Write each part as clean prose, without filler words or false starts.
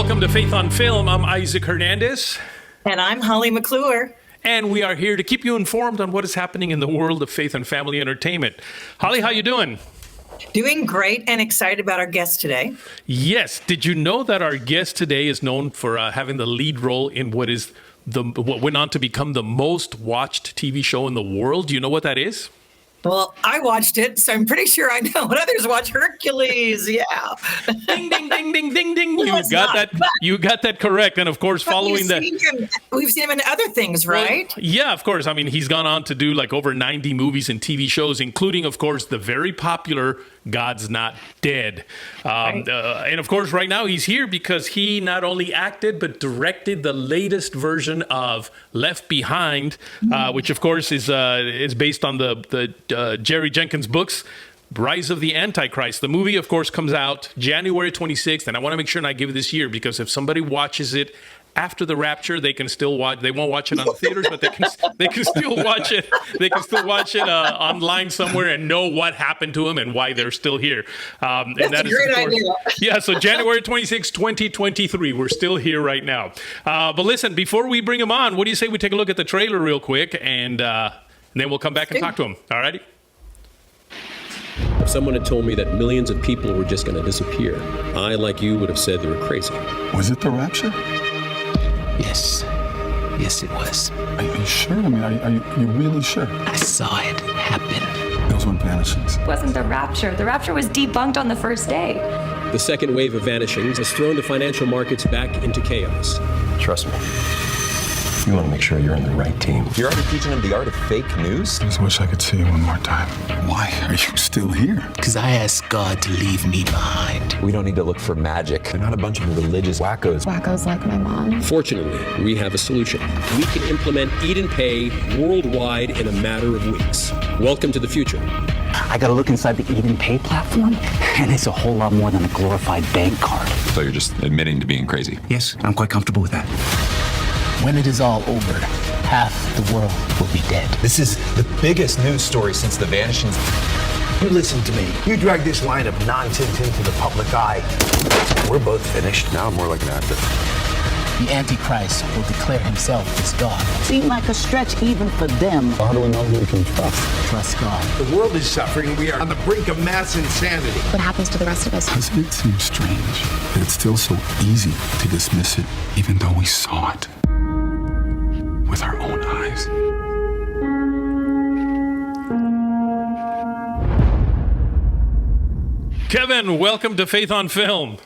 Welcome to Faith on Film. I'm Isaac Hernandez. And I'm Holly McClure. And we are here to keep you informed on what is happening in the world of faith and family entertainment. Holly, how you doing? Doing great and excited about our guest today. Yes. Did you know that our guest today is known for having the lead role in what went on to become the most watched TV show in the world? Do you know what that is? Well, I watched it, so I'm pretty sure I know what others watch. Hercules, yeah. Ding, ding, ding, ding, ding, ding. No, You got that correct. And of course, following that, we've seen him in other things, right? Well, yeah, of course. I mean, he's gone on to do like over 90 movies and TV shows, including, of course, the very popular God's Not Dead. Right. And of course, right now he's here because he not only acted, but directed the latest version of Left Behind, which of course is based on the Jerry Jenkins books, Rise of the Antichrist. The movie, of course, comes out January 26th. And I want to make sure and I give it this year because if somebody watches it after the rapture, they can still watch. They won't watch it on the theaters, but they can still watch it. They can still watch it online somewhere and know what happened to them and why they're still here. That's a great idea. Yeah, so January 26, 2023. We're still here right now. But listen, before we bring him on, what do you say we take a look at the trailer real quick, and then we'll come back and talk to him. All righty? If someone had told me that millions of people were just going to disappear, I, like you, would have said they were crazy. Was it the rapture? Yes. Yes, it was. Are you sure? I mean, are you really sure? I saw it happen. Those weren't vanishings. It wasn't the rapture. The rapture was debunked on the first day. The second wave of vanishings has thrown the financial markets back into chaos. Trust me. You want to make sure you're on the right team. You're already teaching them the art of fake news? I just wish I could see you one more time. Why are you still here? Because I asked God to leave me behind. We don't need to look for magic. They're not a bunch of religious wackos. Wackos like my mom. Fortunately, we have a solution. We can implement Eat and Pay worldwide in a matter of weeks. Welcome to the future. I got to look inside the Eat and Pay platform, and it's a whole lot more than a glorified bank card. So you're just admitting to being crazy? Yes, I'm quite comfortable with that. When it is all over, half the world will be dead. This is the biggest news story since the vanishings. You listen to me. You drag this line of nonsense into the public eye. We're both finished. Now I'm more like an actor. The Antichrist will declare himself as God. Seemed like a stretch even for them. How do we know who we can trust? Trust God. The world is suffering. We are on the brink of mass insanity. What happens to the rest of us? Doesn't it seem strange that it's still so easy to dismiss it, even though we saw it with our own eyes? Kevin, welcome to Faith on Film.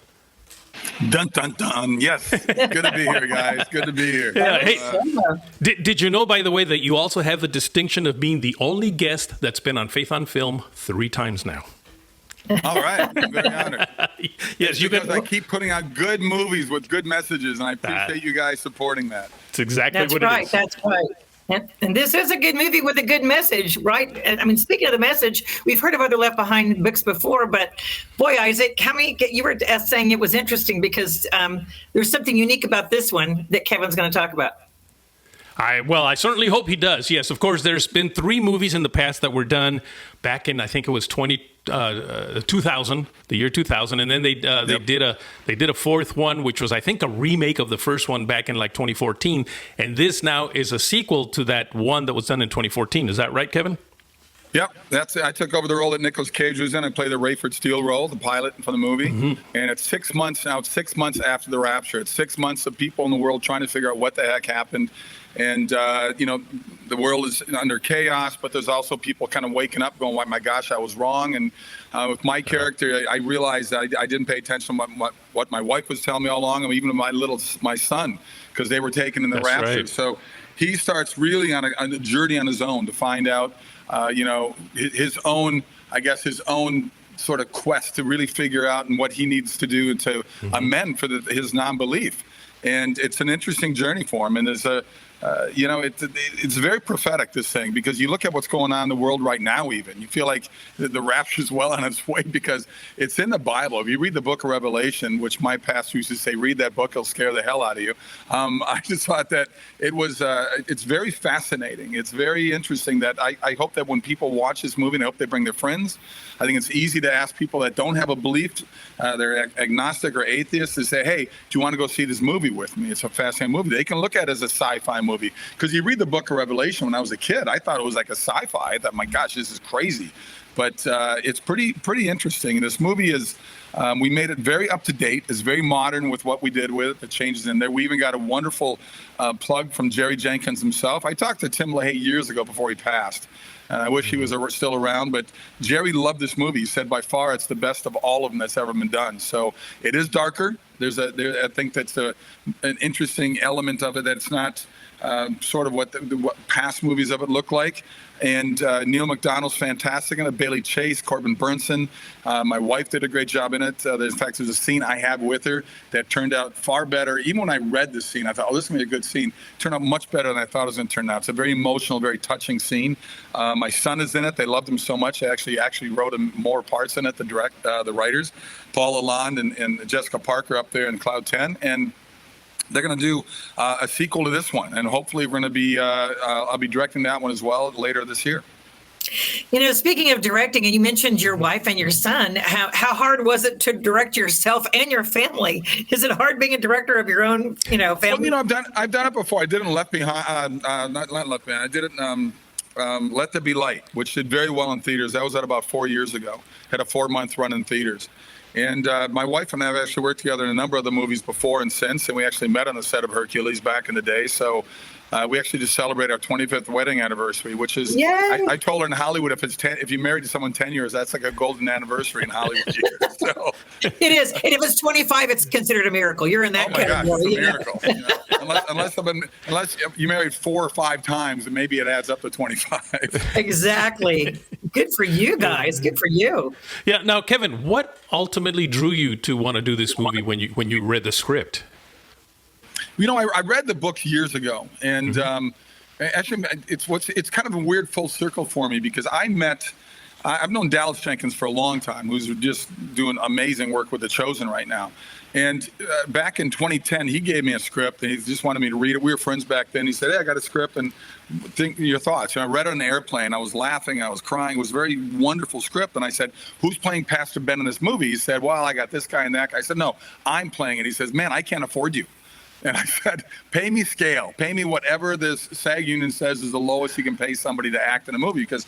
Dun, dun, dun. Yes. Good to be here, guys. Good to be here. Yeah, hey, did you know, by the way, that you also have the distinction of being the only guest that's been on Faith on Film 3 times now? All right. I'm very honored. Yes, because I keep putting out good movies with good messages, and I appreciate you guys supporting that. That's exactly That's what right. it is. That's right. And this is a good movie with a good message, right? I mean, speaking of the message, we've heard of other Left Behind books before, but boy, Isaac, you were saying it was interesting because there's something unique about this one that Kevin's going to talk about. I certainly hope he does. Yes, of course, there's been 3 movies in the past that were done back in, I think it was 2000, the year 2000, and then they did a 4th one, which was, I think, a remake of the first one back in like 2014, and this now is a sequel to that one that was done in 2014. Is that right, Kevin? Yep, that's it. I took over the role that Nicolas Cage was in. I played the Rayford Steele role, the pilot for the movie. Mm-hmm. And it's 6 months now. It's 6 months after the rapture. It's 6 months of people in the world trying to figure out what the heck happened. And, the world is under chaos, but there's also people kind of waking up going, oh, my gosh, I was wrong. And with my character, I realized that I didn't pay attention to what my wife was telling me all along, and even my son, because they were taken in the rapture. Right. So he starts really on a journey on his own to find out, his own sort of quest to really figure out and what he needs to do to amend for his non-belief. And it's an interesting journey for him. And there's it's very prophetic, this thing, because you look at what's going on in the world right now. Even you feel like the rapture is well on its way because it's in the Bible. If you read the book of Revelation, which my pastor used to say, read that book, it'll scare the hell out of you. I just thought that it's very fascinating. It's very interesting that I hope that when people watch this movie, and I hope they bring their friends. I think it's easy to ask people that don't have a belief, they're agnostic or atheists, to say, hey, do you want to go see this movie with me? It's a fascinating movie. They can look at it as a sci-fi movie. Because you read the book of Revelation, when I was a kid, I thought it was like a sci-fi. I thought, my gosh, this is crazy. But it's pretty interesting. And this movie is, we made it very up to date. It's very modern with what we did with it, the changes in there. We even got a wonderful plug from Jerry Jenkins himself. I talked to Tim LaHaye years ago before he passed. And I wish he was still around, but Jerry loved this movie. He said by far it's the best of all of them that's ever been done. So it is darker. I think that's an interesting element of it, that it's not sort of what past movies of it look like. And Neil McDonald's fantastic in it. Bailey Chase, Corbin Burnson. My wife did a great job in it. In fact, there's a scene I have with her that turned out far better. Even when I read the scene, I thought, oh, this is going to be a good scene. It turned out much better than I thought it was going to turn out. It's a very emotional, very touching scene. My son is in it. They loved him so much. They actually wrote him more parts in it, the writers. Paul Lalonde and Jessica Parker up there in Cloud 10. And they're going to do a sequel to this one, and hopefully we're going to be I'll be directing that one as well later this year. Speaking of directing, and you mentioned your wife and your son, how hard was it to direct yourself and your family? Is it hard being a director of your own, family? Well, I've done it before. I did it in Left Behind, not Left Behind. I did it in Let There Be Light, which did very well in theaters. That was at about 4 years ago. Had a 4-month run in theaters. And my wife and I have actually worked together in a number of the movies before and since, and we actually met on the set of Hercules back in the day. So we actually just celebrated our 25th wedding anniversary, which is, I told her in Hollywood, if you married someone 10 years, that's like a golden anniversary in Hollywood years. So. It is. And if it's 25, it's considered a miracle. You're in that category. Gosh, it's a miracle. Unless you married 4 or 5 times, then maybe it adds up to 25. Exactly. Good for you guys. Good for you. Yeah. Now, Kevin, what ultimately drew you to want to do this movie when you read the script? I read the book years ago, and actually, it's kind of a weird full circle for me because I've known Dallas Jenkins for a long time, who's just doing amazing work with The Chosen right now. And back in 2010, he gave me a script, and he just wanted me to read it. We were friends back then. He said, hey, I got a script, and think your thoughts. I read it on an airplane. I was laughing. I was crying. It was a very wonderful script. And I said, who's playing Pastor Ben in this movie? He said, well, I got this guy and that guy. I said, no, I'm playing it. He says, man, I can't afford you. And I said, pay me scale. Pay me whatever this SAG union says is the lowest you can pay somebody to act in a movie, because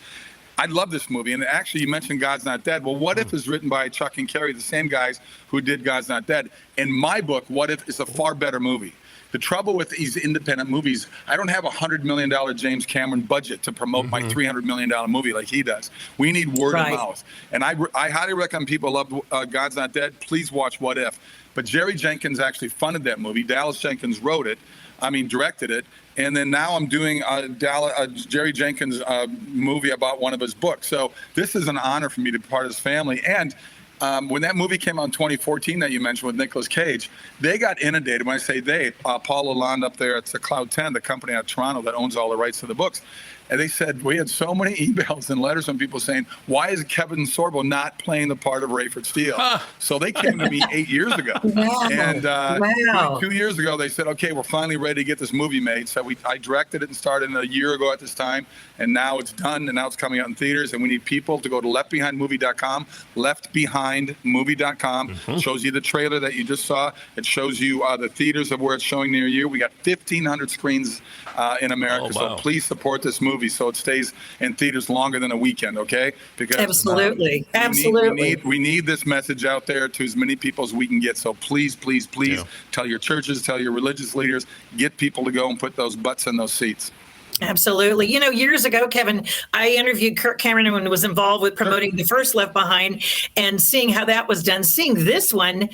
I love this movie. And actually, you mentioned God's Not Dead. Well, What If is written by Chuck and Kerry, the same guys who did God's Not Dead. In my book, What If is a far better movie. The trouble with these independent movies, I don't have a $100 million James Cameron budget to promote my $300 million movie like he does. We need word of mouth. And I highly recommend people love God's Not Dead. Please watch What If. But Jerry Jenkins actually funded that movie. Dallas Jenkins directed it. And then now I'm doing Jerry Jenkins movie about one of his books. So this is an honor for me to be part of his family. And when that movie came out in 2014 that you mentioned with Nicolas Cage, they got inundated. When I say they, Paul Lalonde up there at the Cloud 10, the company out of Toronto that owns all the rights to the books. And they said, we had so many emails and letters from people saying, why is Kevin Sorbo not playing the part of Rayford Steele? So they came to me 8 years ago. Wow. And 2 years ago, they said, okay, we're finally ready to get this movie made. So I directed it and started a year ago at this time. And now it's done, and now it's coming out in theaters. And we need people to go to leftbehindmovie.com, leftbehindmovie.com. It shows you the trailer that you just saw. It shows you the theaters of where it's showing near you. We got 1,500 screens in America. So please support this movie so it stays in theaters longer than a weekend, okay? Because absolutely. We need this message out there to as many people as we can get. So please tell your churches, tell your religious leaders, get people to go and put those butts in those seats. Absolutely. Years ago, Kevin, I interviewed Kirk Cameron and was involved with promoting the first Left Behind, and seeing how that was done. Seeing this one,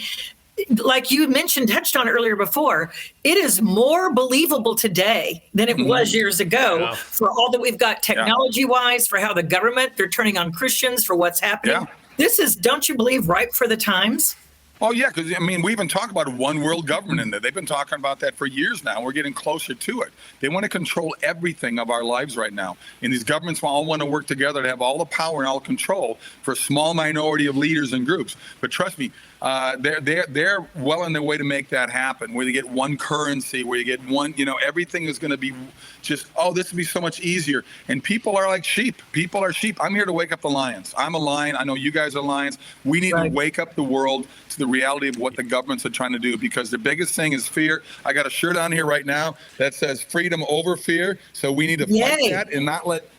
like you mentioned, touched on earlier before, it is more believable today than it was years ago for all that we've got technology-wise, for how the government, they're turning on Christians, for what's happening. This is, don't you believe, ripe for the times? Oh, yeah, because, I mean, we even talk about a one world government in there. They've been talking about that for years now. We're getting closer to it. They want to control everything of our lives right now. And these governments all want to work together to have all the power and all control for a small minority of leaders and groups. But trust me, they're well on their way to make that happen, where you get one currency, where you get one, everything is going to be just, this would be so much easier. And people are like sheep. People are sheep. I'm here to wake up the lions. I'm a lion. I know you guys are lions. We need to wake up the world to the reality of what the governments are trying to do, because the biggest thing is fear. I got a shirt on here right now that says freedom over fear. So we need to fight that and not let.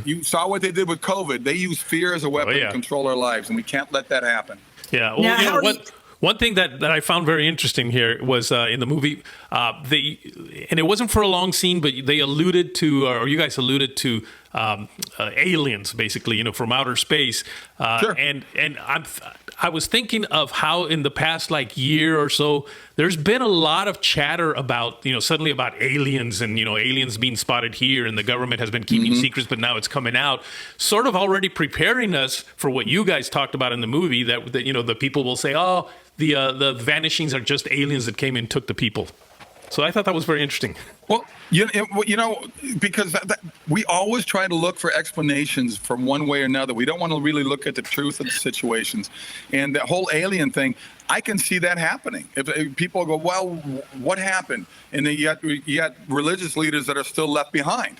You saw what they did with COVID. They used fear as a weapon to control our lives, and we can't let that happen. Yeah. Well, one thing that I found very interesting here was in the movie, and it wasn't for a long scene, but they alluded to, or you guys alluded to, aliens, basically, from outer space. Sure. And I was thinking of how in the past year or so, there's been a lot of chatter about, suddenly about aliens and, aliens being spotted here, and the government has been keeping secrets, but now it's coming out, sort of already preparing us for what you guys talked about in the movie, that the people will say, the vanishings are just aliens that came and took the people. So I thought that was very interesting. Well, because we always try to look for explanations from one way or another. We don't want to really look at the truth of the situations. And the whole alien thing, I can see that happening. If people go, well, what happened? And then you got religious leaders that are still left behind.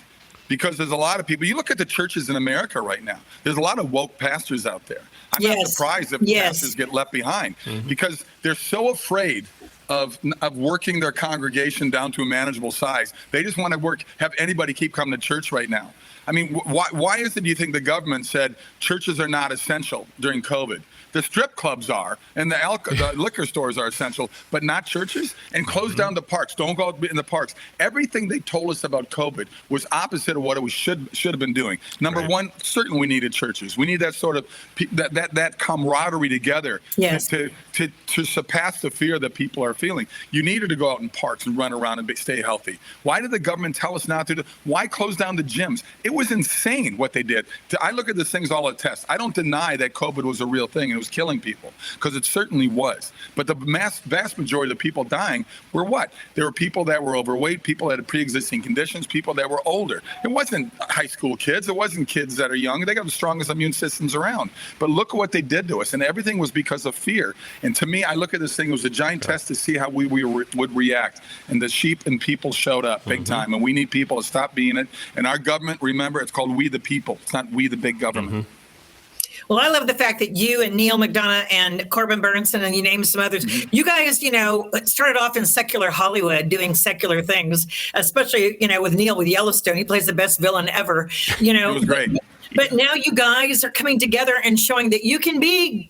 Because there's a lot of people. You look at the churches in America right now. There's a lot of woke pastors out there. I'm not surprised if pastors get left behind, because they're so afraid of working their congregation down to a manageable size. They just want to have anybody keep coming to church right now. I mean, why is it, do you think, the government said churches are not essential during COVID? The strip clubs are, and the liquor stores are essential, but not churches. And close down the parks. Don't go in the parks. Everything they told us about COVID was opposite of what it should have been doing. Number one, certainly we needed churches. We need that sort of that camaraderie together to surpass the fear that people are feeling. You needed to go out in parks and run around and stay healthy. Why did the government tell us not to? Why close down the gyms? It was insane what they did. I look at these things all as tests. I don't deny that COVID was a real thing and it was killing people, because it certainly was. But the vast majority of the people dying were what? There were people that were overweight, people that had pre-existing conditions, people that were older. It wasn't high school kids. It wasn't kids that are young. They got the strongest immune systems around. But look at what they did to us. And everything was because of fear. And to me, I look at this thing, it was a giant test to see how we would react. And the sheep and people showed up big time. And we need people to stop being it. And our government, remember, it's called We the People. It's not we the big government. Well, I love the fact that you and Neil McDonough and Corbin Burnson, and you named some others, you guys, started off in secular Hollywood doing secular things, especially, with Neil with Yellowstone. He plays the best villain ever. It was great. But now you guys are coming together and showing that you can be,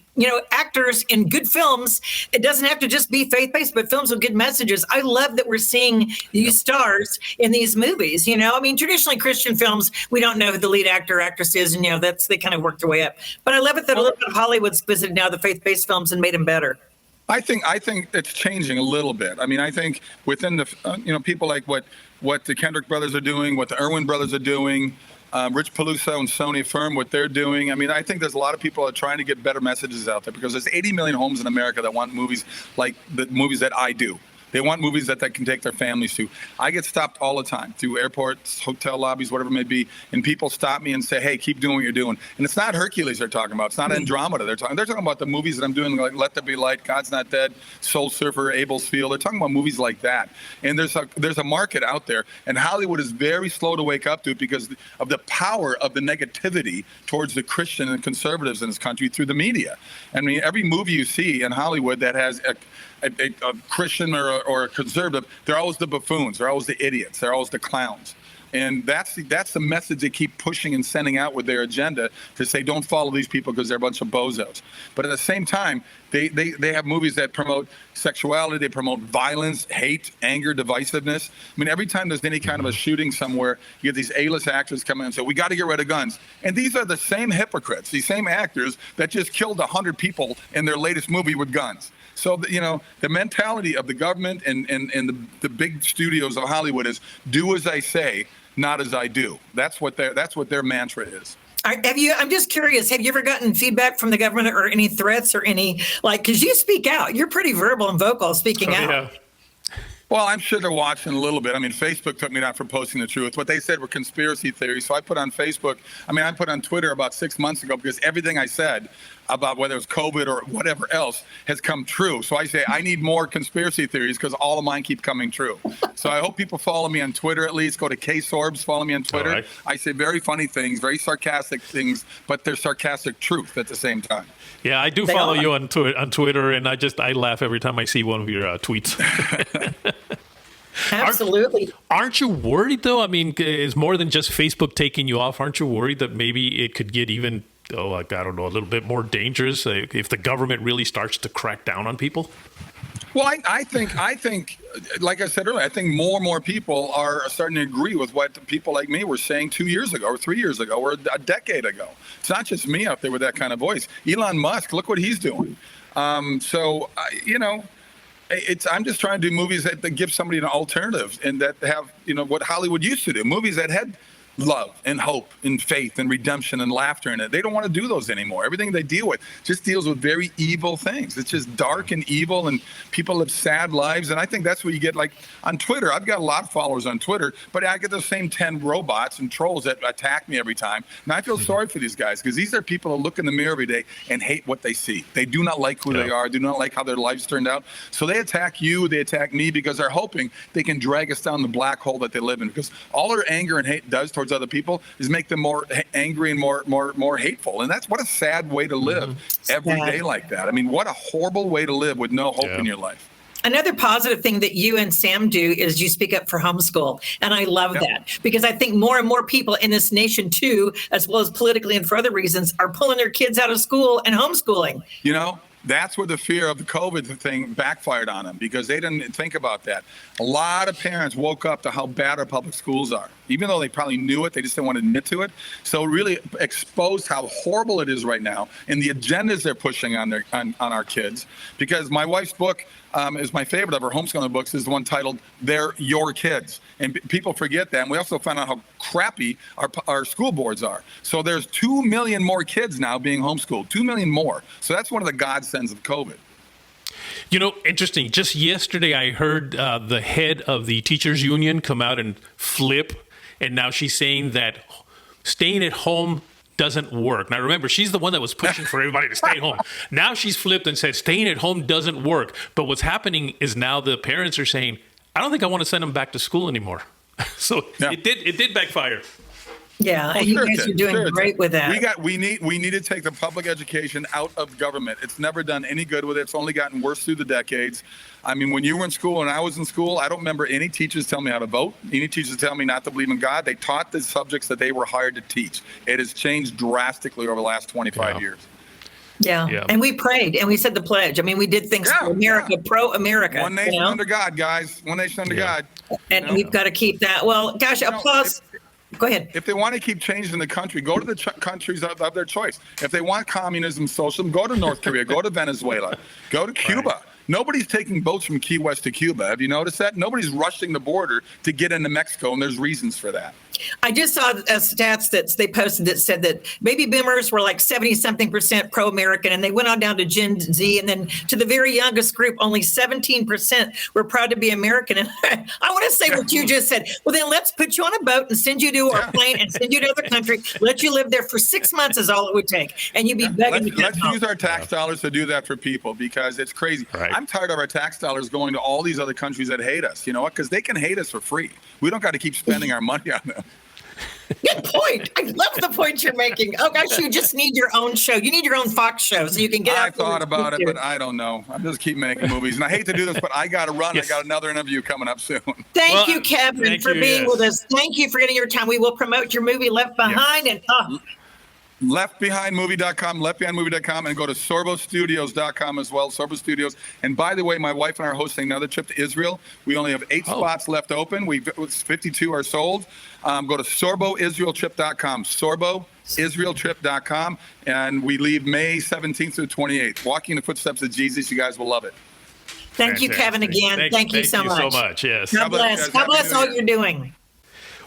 actors in good films. It doesn't have to just be faith-based, but films with good messages. I love that we're seeing these stars in these movies. I mean, traditionally Christian films, we don't know who the lead actor or actress is, and they kind of work their way up. But I love it that a little bit of Hollywood's visited now the faith-based films and made them better. I think it's changing a little bit. I mean, I think within the people like what the Kendrick brothers are doing, what the Irwin brothers are doing. Rich Peluso and Sony Affirm, what they're doing. I mean, I think there's a lot of people that are trying to get better messages out there, because there's 80 million homes in America that want movies like the movies that I do. They want movies that they can take their families to. I get stopped all the time through airports, hotel lobbies, whatever it may be, and people stop me and say, hey, keep doing what you're doing. And it's not Hercules they're talking about. It's not Andromeda they're talking about the movies that I'm doing, like Let There Be Light, God's Not Dead, Soul Surfer, Abel's Field. They're talking about movies like that. And there's a market out there, and Hollywood is very slow to wake up to it because of the power of the negativity towards the Christian and conservatives in this country through the media. I mean, every movie you see in Hollywood that has a Christian or a conservative, they're always the buffoons, they're always the idiots, they're always the clowns. And that's the message they keep pushing and sending out with their agenda, to say don't follow these people because they're a bunch of bozos. But at the same time, they have movies that promote sexuality, they promote violence, hate, anger, divisiveness. I mean, every time there's any kind of a shooting somewhere, you get these A-list actors come in and say, we got to get rid of guns. And these are the same hypocrites, these same actors that just killed 100 people in their latest movie with guns. So, the mentality of the government and the big studios of Hollywood is do as I say, not as I do. That's what their mantra is. I'm just curious, have you ever gotten feedback from the government or any threats or any, because you speak out, you're pretty verbal and vocal speaking out. Yeah. Well, I'm sure they're watching a little bit. I mean, Facebook took me down for posting the truth. What they said were conspiracy theories. So I put on Facebook, I put on Twitter about 6 months ago because everything I said about whether it's COVID or whatever else has come true. So I say I need more conspiracy theories because all of mine keep coming true. So I hope people follow me on Twitter at least. Go to KSorbs, follow me on Twitter. Right. I say very funny things, very sarcastic things, but they're sarcastic truth at the same time. Yeah, I do follow you on Twitter, and I laugh every time I see one of your tweets. Absolutely. Aren't you worried, though? I mean, it's more than just Facebook taking you off. Aren't you worried that maybe it could get even, I don't know, a little bit more dangerous if the government really starts to crack down on people? Well, I think, like I said earlier, I think more and more people are starting to agree with what people like me were saying 2 years ago or 3 years ago or a decade ago. It's not just me out there with that kind of voice. Elon Musk, look what he's doing. I'm just trying to do movies that give somebody an alternative and that have, what Hollywood used to do, movies that had love and hope and faith and redemption and laughter in it. They don't want to do those anymore. Everything they deal with just deals with very evil things. It's just dark and evil, and people live sad lives. And I think that's what you get, like on Twitter. I've got a lot of followers on Twitter, but I get the same 10 robots and trolls that attack me every time. And I feel sorry for these guys because these are people that look in the mirror every day and hate what they see. They do not like who they are, do not like how their lives turned out. So they attack you, they attack me because they're hoping they can drag us down the black hole that they live in. Because all their anger and hate does towards other people is make them more angry and more hateful. And that's what a sad way to live every day like that. I mean, what a horrible way to live with no hope in your life. Another positive thing that you and Sam do is you speak up for homeschool. And I love that because I think more and more people in this nation too, as well as politically and for other reasons, are pulling their kids out of school and homeschooling. That's where the fear of the COVID thing backfired on them because they didn't think about that. A lot of parents woke up to how bad our public schools are. Even though they probably knew it, they just didn't want to admit to it. So it really exposed how horrible it is right now and the agendas they're pushing on our kids. Because my wife's book is my favorite of her homeschooling books, is the one titled "They're Your Kids." And people forget that. And we also found out how crappy our school boards are. So there's 2 million more kids now being homeschooled, 2 million more. So that's one of the godsends of COVID. Interesting. Just yesterday, I heard the head of the teachers union come out and flip. And now she's saying that staying at home doesn't work. Now, remember, she's the one that was pushing for everybody to stay at home. Now she's flipped and said staying at home doesn't work. But what's happening is now the parents are saying, I don't think I want to send them back to school anymore. So it did backfire. Yeah, you guys are doing great with that. We need to take the public education out of government. It's never done any good with it. It's only gotten worse through the decades. I mean, when you were in school and I was in school, I don't remember any teachers telling me how to vote. Any teachers telling me not to believe in God. They taught the subjects that they were hired to teach. It has changed drastically over the last 25 years. Yeah, and we prayed and we said the pledge. I mean, we did things for America, pro-America. One nation under God, guys. One nation under God. And we've got to keep that. Well, gosh, applause. Go ahead. If they want to keep changing the country, go to the countries of their choice. If they want communism, socialism, go to North Korea, go to Venezuela, go to Cuba. Right. Nobody's taking boats from Key West to Cuba. Have you noticed that? Nobody's rushing the border to get into Mexico, and there's reasons for that. I just saw stats that they posted that said that baby boomers were like 70-something% pro-American, and they went on down to Gen Z, and then to the very youngest group, only 17% were proud to be American. And I want to say what you just said. Well, then let's put you on a boat and send you to our plane and send you to another country. Let you live there for 6 months is all it would take, and you'd be begging to come Let's home. use our tax dollars to do that for people because it's crazy. Right. I'm tired of our tax dollars going to all these other countries that hate us. You know what? Because they can hate us for free. We don't got to keep spending our money on them. Good point. I love the point you're making. Oh, gosh, you just need your own show. You need your own Fox show so you can get out. I thought about it, but I don't know. I just keep making movies. And I hate to do this, but I got to run. Yes. I got another interview coming up soon. Thank you, Kevin, for being with us. Thank you for getting your time. We will promote your movie Left Behind. And leftbehindmovie.com, and go to sorbostudios.com as well, Sorbo Studios. And by the way, my wife and I are hosting another trip to Israel. We only have 8 spots left open. 52 are sold. Go to sorboisraeltrip.com, sorboisraeltrip.com, and we leave May 17th through 28th. Walking in the footsteps of Jesus. You guys will love it. Thank you, Kevin, again. Thank you so much. Yes. God bless. God bless all you're doing.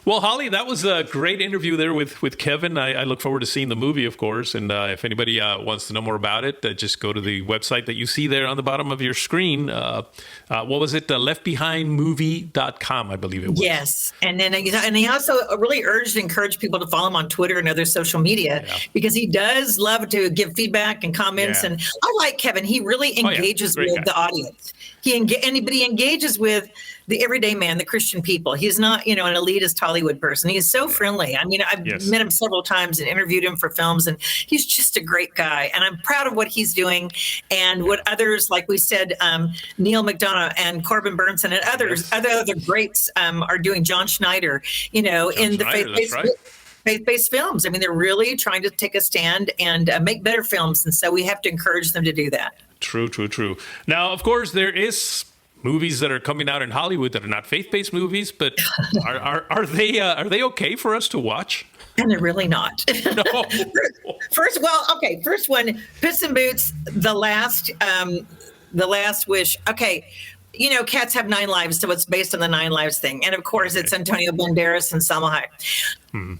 Well, Holly, that was a great interview there with Kevin. I look forward to seeing the movie, of course. And if anybody wants to know more about it, just go to the website that you see there on the bottom of your screen. What was it? leftbehindmovie.com, I believe it was. Yes. And then he also really urged and encouraged people to follow him on Twitter and other social media because he does love to give feedback and comments. Yeah. And I like Kevin. He really engages with the audience. He engages with the everyday man, the Christian people. He's not, an elitist Hollywood person. He's so friendly. I mean, I've met him several times and interviewed him for films, and he's just a great guy. And I'm proud of what he's doing and what others, like we said, Neil McDonough and Corbin Burnson and other greats are doing. John Schneider, in the faith-based films. I mean, they're really trying to take a stand and make better films. And so we have to encourage them to do that. True. Now, of course, there is movies that are coming out in Hollywood that are not faith-based movies, but are they okay for us to watch? And they're really not. No. First one, Puss in Boots, The Last Wish. Okay. Cats have 9 lives, so it's based on the 9 lives thing. And of course, it's Antonio Banderas and Salma Hayek.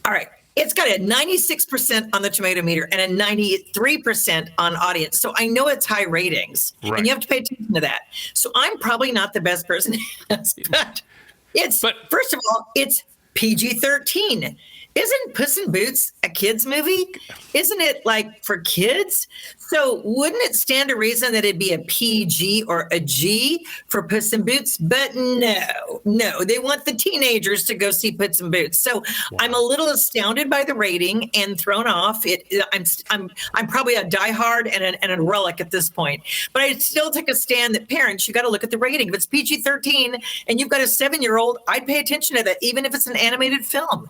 All right. It's got a 96% on the tomato meter and a 93% on audience. So I know it's high ratings, and you have to pay attention to that. So I'm probably not the best person to ask, but first of all, it's PG-13. Isn't Puss in Boots a kid's movie? Isn't it like for kids? So wouldn't it stand to reason that it'd be a PG or a G for Puss in Boots? But no, they want the teenagers to go see Puss in Boots. So I'm a little astounded by the rating and thrown off. I'm probably a diehard and a relic at this point. But I still take a stand that parents, you got to look at the rating. If it's PG-13 and you've got a 7-year-old, I'd pay attention to that, even if it's an animated film.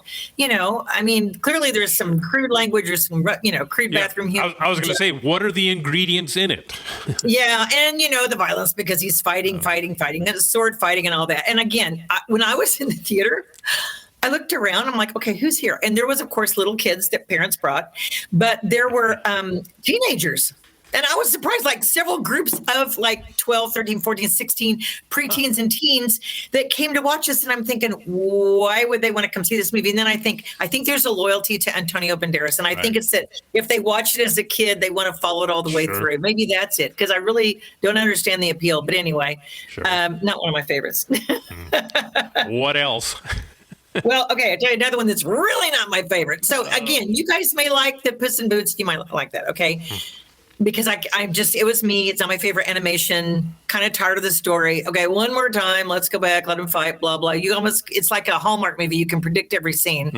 I mean, clearly there's some crude language or some, crude bathroom humor. I was going to say, what are the ingredients in it? Yeah, and, the violence because he's fighting, and sword fighting and all that. And again, when I was in the theater, I looked around, I'm like, okay, who's here? And there was, of course, little kids that parents brought, but there were teenagers. And I was surprised, like several groups of like 12, 13, 14, 16 preteens and teens that came to watch us. And I'm thinking, why would they want to come see this movie? And then I think there's a loyalty to Antonio Banderas. And I think it's that if they watched it as a kid, they want to follow it all the way through. Maybe that's it, because I really don't understand the appeal. But anyway, not one of my favorites. What else? Well, okay, I'll tell you another one that's really not my favorite. So again, you guys may like the Puss in Boots. You might like that, okay? Because it was me. It's not my favorite animation. Kind of tired of the story. Okay, one more time. Let's go back. Let them fight. Blah blah. It's like a Hallmark movie. You can predict every scene.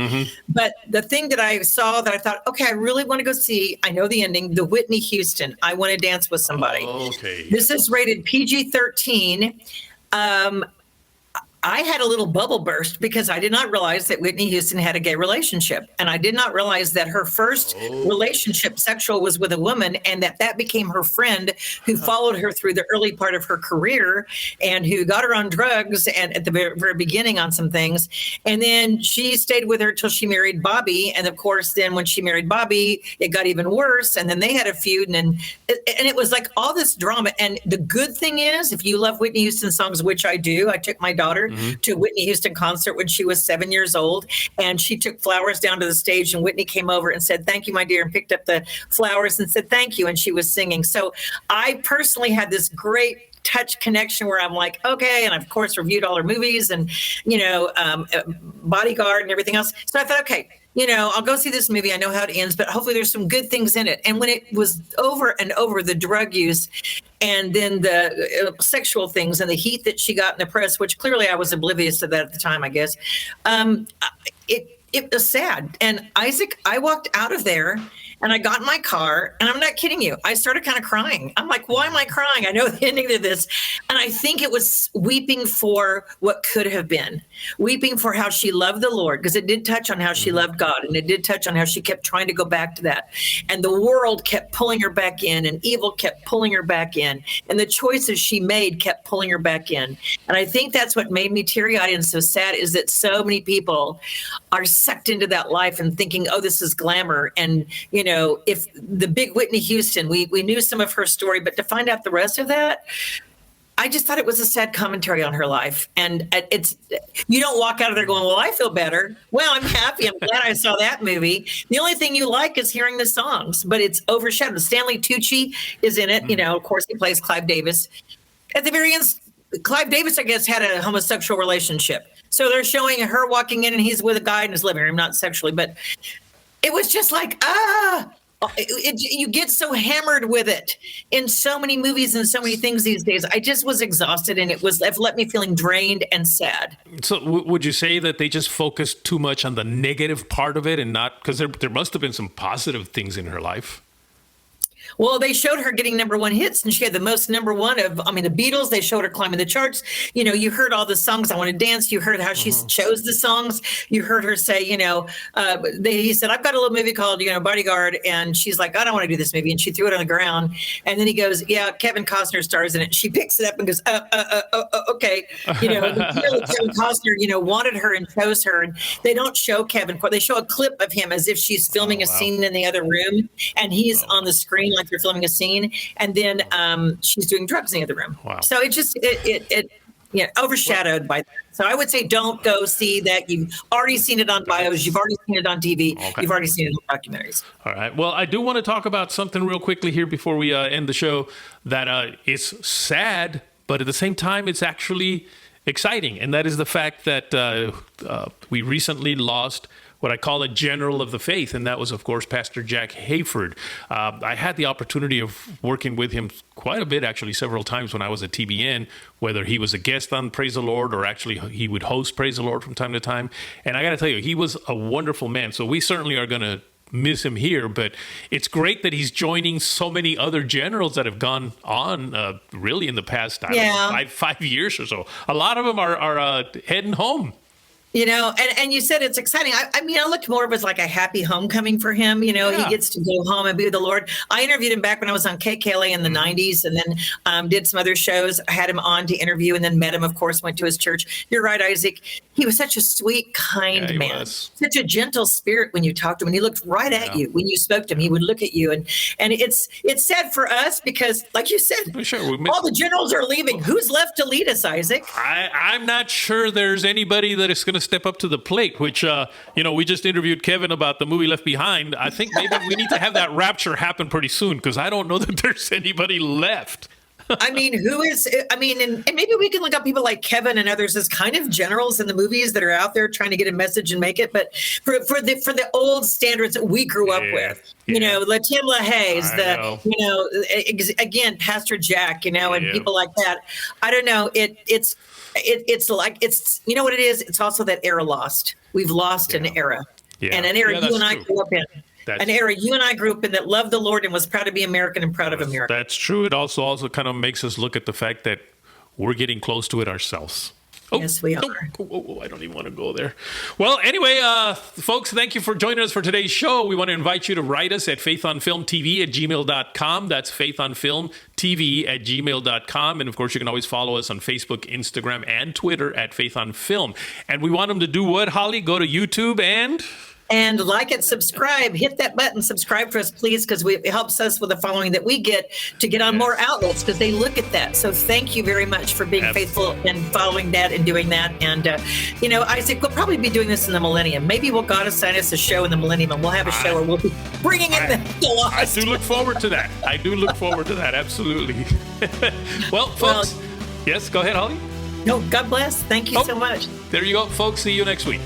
But the thing that I saw that I thought, okay, I really want to go see. I know the ending. The Whitney Houston. I Want to Dance with Somebody. Okay. This is rated PG-13. I had a little bubble burst because I did not realize that Whitney Houston had a gay relationship. And I did not realize that her first relationship sexual was with a woman, and that became her friend who followed her through the early part of her career and who got her on drugs and at the very beginning on some things. And then she stayed with her till she married Bobby. And of course, then when she married Bobby, it got even worse. And then they had a feud, and it was like all this drama. And the good thing is, if you love Whitney Houston songs, which I do, I took my daughter to a Whitney Houston concert when she was 7 years old, and she took flowers down to the stage, and Whitney came over and said, "Thank you, my dear," and picked up the flowers and said, "Thank you." And she was singing. So I personally had this great touch connection where I'm like, okay. And of course reviewed all her movies and, Bodyguard and everything else. So I thought, okay, I'll go see this movie. I know how it ends, but hopefully there's some good things in it. And when it was over and over, the drug use and then the sexual things and the heat that she got in the press, which clearly I was oblivious to that at the time, I guess, it was sad. And Isaac, I walked out of there and I got in my car, and I'm not kidding you, I started kind of crying. I'm like, why am I crying? I know the ending to this. And I think it was weeping for what could have been, weeping for how she loved the Lord, because it did touch on how she loved God, and it did touch on how she kept trying to go back to that. And the world kept pulling her back in, and evil kept pulling her back in, and the choices she made kept pulling her back in. And I think that's what made me teary-eyed and so sad, is that so many people are sucked into that life and thinking, oh, this is glamour. And, if the big Whitney Houston, we knew some of her story, but to find out the rest of that, I just thought it was a sad commentary on her life. And you don't walk out of there going, well, I feel better. Well, I'm happy. I'm glad I saw that movie. The only thing you like is hearing the songs, but it's overshadowed. Stanley Tucci is in it. You know, of course, he plays Clive Davis. At the very end, Clive Davis, I guess, had a homosexual relationship. So they're showing her walking in and he's with a guy in his living room, not sexually, but it was just like, you get so hammered with it in so many movies and so many things these days. I just was exhausted, and it left me feeling drained and sad. So would you say that they just focused too much on the negative part of it and not, because there must have been some positive things in her life? Well, they showed her getting #1 hits, and she had the most #1 of, the Beatles. They showed her climbing the charts. You know, you heard all the songs, I Want to Dance. You heard how she chose the songs. You heard her say, he said, I've got a little movie called, Bodyguard. And she's like, I don't want to do this movie. And she threw it on the ground. And then he goes, yeah, Kevin Costner stars in it. She picks it up and goes, okay. Kevin Costner, wanted her and chose her. And they don't show Kevin. They show a clip of him as if she's filming a scene in the other room. And he's on the screen like they're filming a scene, and then she's doing drugs in the other room. Wow. So it just overshadowed by that. So I would say don't go see that. You've already seen it on bios. You've already seen it on TV. Okay. You've already seen it in documentaries. All right. Well, I do want to talk about something real quickly here before we end the show that is sad, but at the same time, it's actually exciting. And that is the fact that we recently lost what I call a general of the faith, and that was, of course, Pastor Jack Hayford. I had the opportunity of working with him quite a bit, actually, several times when I was at TBN, whether he was a guest on Praise the Lord or actually he would host Praise the Lord from time to time. And I got to tell you, he was a wonderful man. So we certainly are going to miss him here, but it's great that he's joining so many other generals that have gone on really in the past 5 years or so. A lot of them are heading home. And you said it's exciting. I looked more of as like a happy homecoming for him. He gets to go home and be with the Lord. I interviewed him back when I was on KKLA in the 90s, and then did some other shows. I had him on to interview, and then met him, of course, went to his church. You're right, Isaac. He was such a sweet, kind man. Such a gentle spirit when you talked to him. And he looked right at you when you spoke to him. He would look at you. And it's sad for us because, like you said, all the generals are leaving. Who's left to lead us, Isaac? I'm not sure there's anybody that is going to step up to the plate, which, we just interviewed Kevin about the movie Left Behind. I think maybe we need to have that rapture happen pretty soon, because I don't know that there's anybody left. And maybe we can look up people like Kevin and others as kind of generals in the movies that are out there trying to get a message and make it. But for the old standards that we grew up with, Latim LaHaye's, again, Pastor Jack, and people like that. I don't know. It's you know what it is? It's also that era lost. We've lost an era, and an era you and I grew up in. An era you and I grew up in that loved the Lord and was proud to be American and proud of America. That's true. It also kind of makes us look at the fact that we're getting close to it ourselves. Yes, we are. I don't even want to go there. Well, anyway, folks, thank you for joining us for today's show. We want to invite you to write us at faithonfilmtv@gmail.com. That's faithonfilmtv@gmail.com. And, of course, you can always follow us on Facebook, Instagram, and Twitter at Faith on Film. And we want them to do what, Holly? Go to YouTube and like it, subscribe, hit that button, subscribe to us, please, because it helps us with the following that we get to get on more outlets, because they look at that. So thank you very much for being faithful and following that and doing that. And, Isaac, we'll probably be doing this in the millennium. Maybe we'll God assign us a show in the millennium, and we'll have a show where we'll be bringing in the lost. I do look forward to that. Absolutely. Well, folks, yes, go ahead, Holly. No, God bless. Thank you so much. There you go, folks. See you next week.